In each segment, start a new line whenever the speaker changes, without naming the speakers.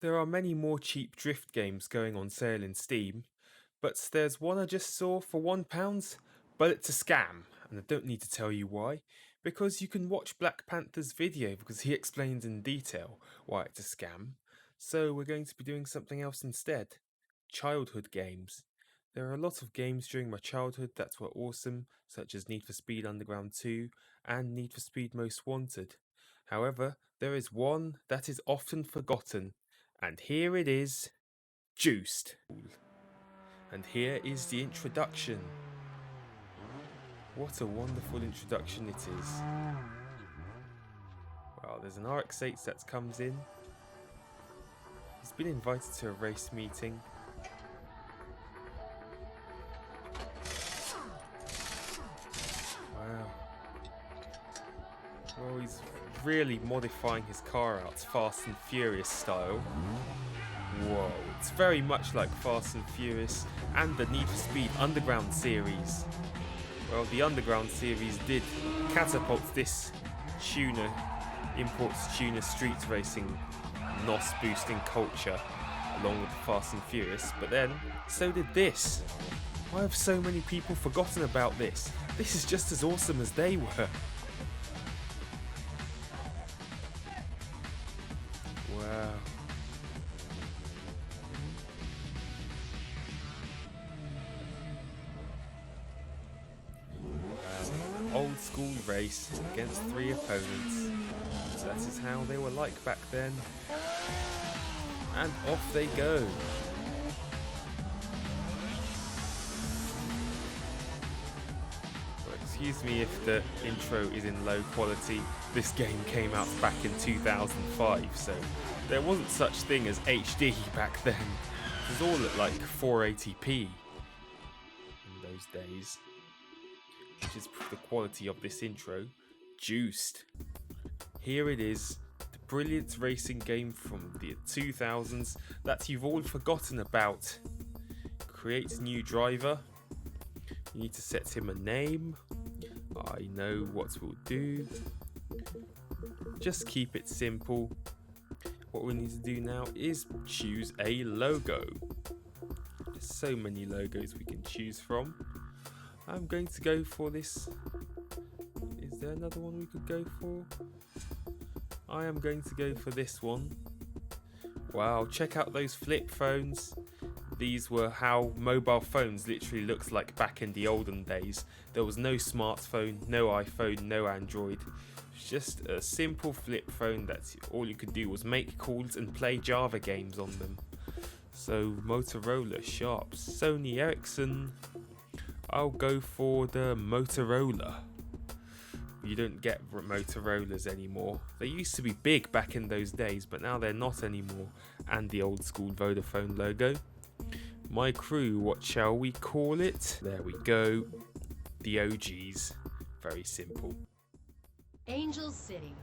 There are many more cheap drift games going on sale in Steam, but there's one I just saw for £1, but it's a scam, and I don't need to tell you why, because you can watch Black Panther's video because he explains in detail why it's a scam. So we're going to be doing something else instead. Childhood games. There are a lot of games during my childhood that were awesome, such as Need for Speed Underground 2 and Need for Speed Most Wanted. However, there is one that is often forgotten, and here it is, Juiced. And here is the introduction. What a wonderful introduction it is. Well, there's an RX-8 that comes in. He's been invited to a race meeting. Wow. Well, he's really modifying his car out Fast and Furious style. Whoa, it's very much like Fast and Furious and the Need for Speed Underground series. Well, the Underground series did catapult this tuner, imports tuner street racing, NOS boosting culture, along with Fast and Furious, but then so did this. Why have so many people forgotten about this? This is just as awesome as they were. Wow. Old school race against 3 opponents. So that is how they were like back then. And off they go. Well, excuse me if the intro is in low quality. This game came out back in 2005, so there wasn't such thing as HD back then. It was all at like 480p in those days. Which is the quality of this intro. Juiced. Here it is, the brilliant racing game from the 2000s that you've all forgotten about. Create new driver. You need to set him a name. I know what we'll do. Just keep it simple. What we need to do now is choose a logo. There's so many logos we can choose from. I'm going to go for this. Is there another one we could go for? I am going to go for this one. Wow, check out those flip phones. These were how mobile phones literally looked like back in the olden days. There was no smartphone, no iPhone, no Android. It was just a simple flip phone that all you could do was make calls and play Java games on them. So Motorola, Sharp, Sony Ericsson. I'll go for the Motorola. You don't get Motorola's anymore. They used to be big back in those days, but now they're not anymore. And the old school Vodafone logo. My crew, what shall we call it? There we go. The OGs. Very simple.
Angel City,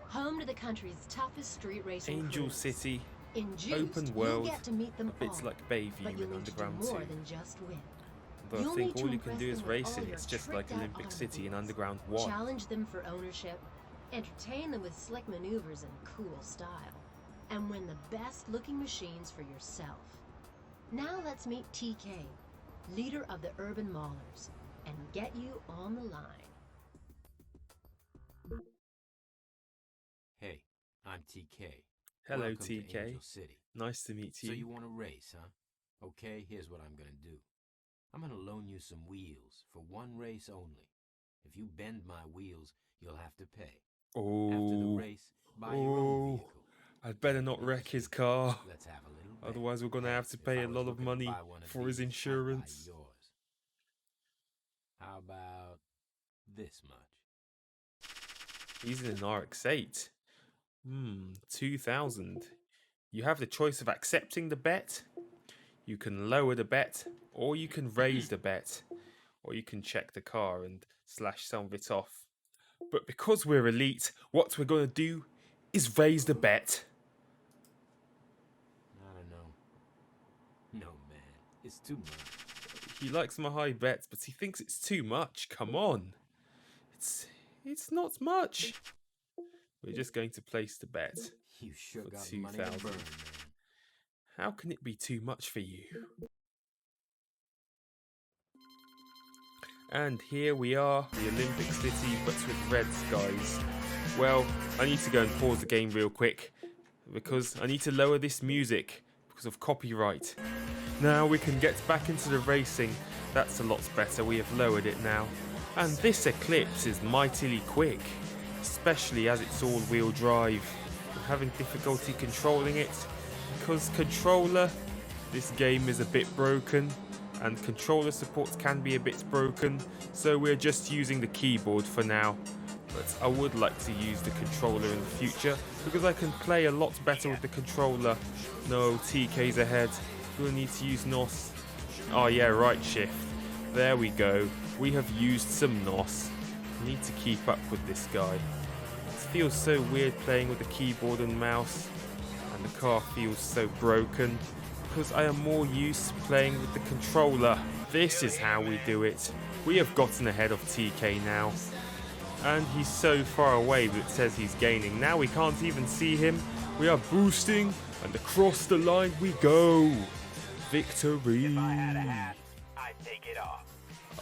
home to the country's toughest street racing
Angel
crews.
City,
In Juiced,
open world,
you'll get to meet them
a bit
all,
like Bayview
but you'll
in
need to do
Underground
more
2.
than just win.
But I
You'll
think
need to
all you can
impress
do is
them with
racing.
all your
It's just like
tricked-out
Olympic City in
automobiles.
Underground 1.
Challenge them for ownership, entertain them with slick maneuvers and cool style, and win the best-looking machines for yourself. Now let's meet TK, leader of the Urban Maulers, and get you on the line.
Hey, I'm TK.
Hello,
Welcome to
TK.
Angel City.
Nice to meet you.
So you want to race, huh? Okay, here's what I'm gonna do. I'm gonna loan you some wheels for one race only. If you bend my wheels, you'll have to pay. After the
Oh,
race, buy your own vehicle.
I'd better not wreck his car.
Let's have a little bet.
Otherwise, we're going to
Hey,
have to
if
pay
I
a
was
lot of
looking to
money
buy one of
for his
these, I'd buy
insurance.
yours. How about this much?
He's in an RX-8. 2,000. You have the choice of accepting the bet. You can lower the bet, or you can raise the bet, or you can check the car and slash some of it off. But because we're elite, what we're going to do is raise the bet.
I don't know. No, man. It's too much.
He likes my high bets, but he thinks it's too much. Come on. It's not much. We're just going to place the bet.
You sure
For
got money to
2,000.
burn, man.
How can it be too much for you? And here we are, the Olympic City, but with red skies. Well, I need to go and pause the game real quick, because I need to lower this music, because of copyright. Now we can get back into the racing. That's a lot better, we have lowered it now. And this Eclipse is mightily quick, especially as it's all-wheel drive. I'm having difficulty controlling it, because controller, this game is a bit broken, and controller supports can be a bit broken, so we're just using the keyboard for now. But I would like to use the controller in the future, because I can play a lot better with the controller. No, TK's ahead. We'll need to use NOS. Oh yeah, right shift. There we go. We have used some NOS. I need to keep up with this guy. It feels so weird playing with the keyboard and mouse, and the car feels so broken, because I am more used to playing with the controller. This is how we do it. We have gotten ahead of TK now. And he's so far away that it says he's gaining. Now we can't even see him. We are boosting, and across the line we go. Victory.
If I had a hat, I'd take it off.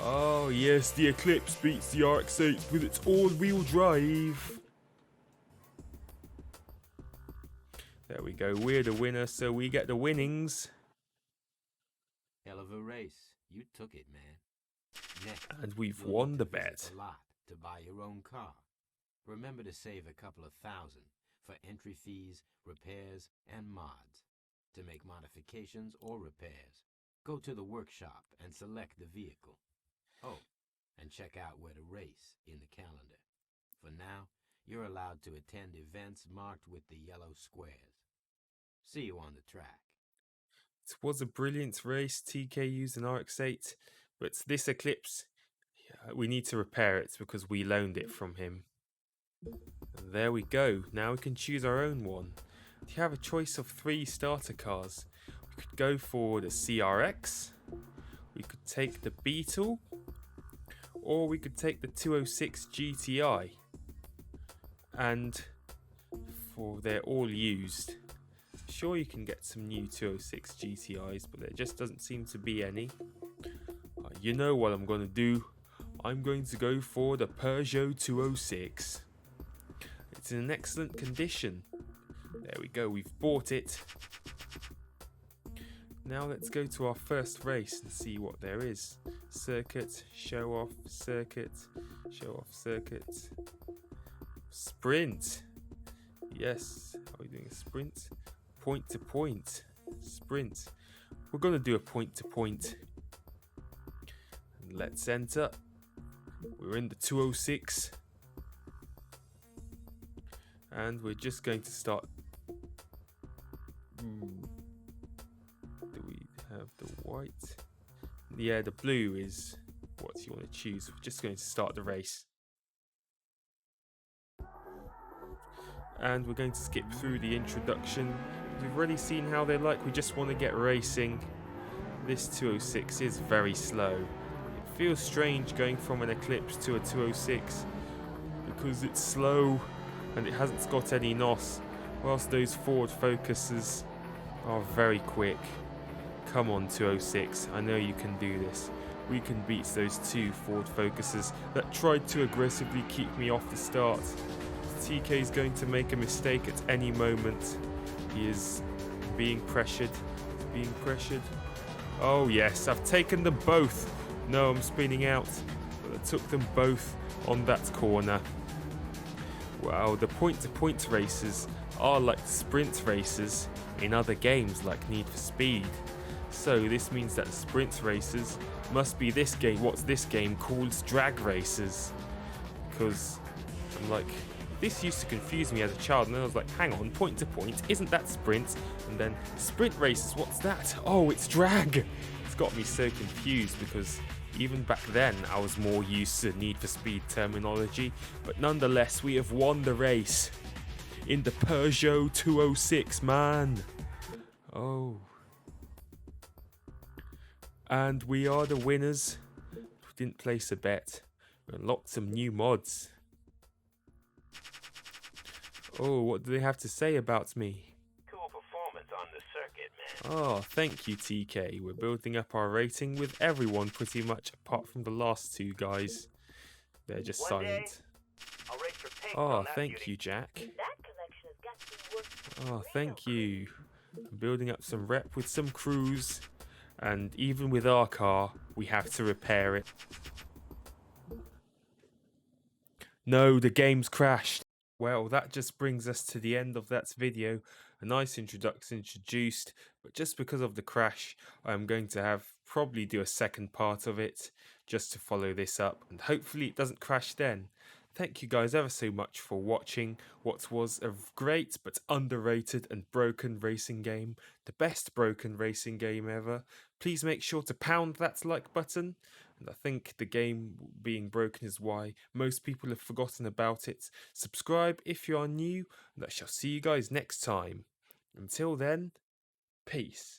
Oh yes, the Eclipse beats the RX-8 with its all-wheel drive. There we go, we're the winner, so we get the winnings.
Hell of a race. You took it, man. Next,
And we've
you'll
won
need
the
to visit
bet.
a lot to buy your own car. Remember to save a couple of thousand for entry fees, repairs, and mods. To make modifications or repairs, go to the workshop and select the vehicle. Oh, and check out where to race in the calendar. For now, you're allowed to attend events marked with the yellow squares. See you on the track.
It was a brilliant race. TK used an RX-8, but this Eclipse, we need to repair it because we loaned it from him. And there we go. Now we can choose our own one. You have a choice of 3 starter cars. We could go for the CRX, we could take the Beetle, or we could take the 206 GTI. And they're all used. Sure, you can get some new 206 GTIs, but there just doesn't seem to be any. You know what I'm going to do? I'm going to go for the Peugeot 206. It's in an excellent condition. There we go, we've bought it. Now let's go to our first race and see what there is. Circuit, show off, circuit, show off, circuit. Sprint. Yes, are we doing a sprint? Point to point. Sprint. We're going to do a point to point. And let's enter. We're in the 206. And we're just going to start. Do we have the white? Yeah, the blue is what you want to choose. We're just going to start the race. And we're going to skip through the introduction. We've already seen how they're like. We just want to get racing. This 206 is very slow. It feels strange going from an Eclipse to a 206 because it's slow and it hasn't got any NOS, whilst those Ford Focuses are very quick. Come on 206, I know you can do this. We can beat those 2 Ford Focuses that tried to aggressively keep me off the start. TK is going to make a mistake at any moment. He is being pressured. Oh yes, I've taken them both. No, I'm spinning out. But I took them both on that corner. Wow, the point-to-point races are like sprint races in other games like Need for Speed. So this means that the sprint races must be this game. What's this game called? Drag races. Because I'm like, this used to confuse me as a child, and then I was like, hang on, point to point, isn't that sprint? And then sprint races, what's that? Oh, it's drag. It's got me so confused because even back then I was more used to Need for Speed terminology, but nonetheless we have won the race in the Peugeot 206, man. Oh. And we are the winners. We didn't place a bet. We unlocked some new mods. Oh, what do they have to say about me?
Cool performance on the circuit. it, man.
Oh, thank you, TK. We're building up our rating with everyone pretty much, apart from the last two guys. They're just
One day,
silent.
I'll race for paint
Oh,
on that
thank
beauty.
you, Jack.
That collection has got to be worth
Oh, thank you. I'm building up some rep with some crews, and even with our car, we have to repair it. No, the game's crashed. Well, that just brings us to the end of that video. A nice introduction introduced, but just because of the crash, I'm going to have probably do a second part of it just to follow this up, and hopefully it doesn't crash then. Thank you guys ever so much for watching what was a great but underrated and broken racing game, the best broken racing game ever. Please make sure to pound that like button. And I think the game being broken is why most people have forgotten about it. Subscribe if you are new, and I shall see you guys next time. Until then, peace.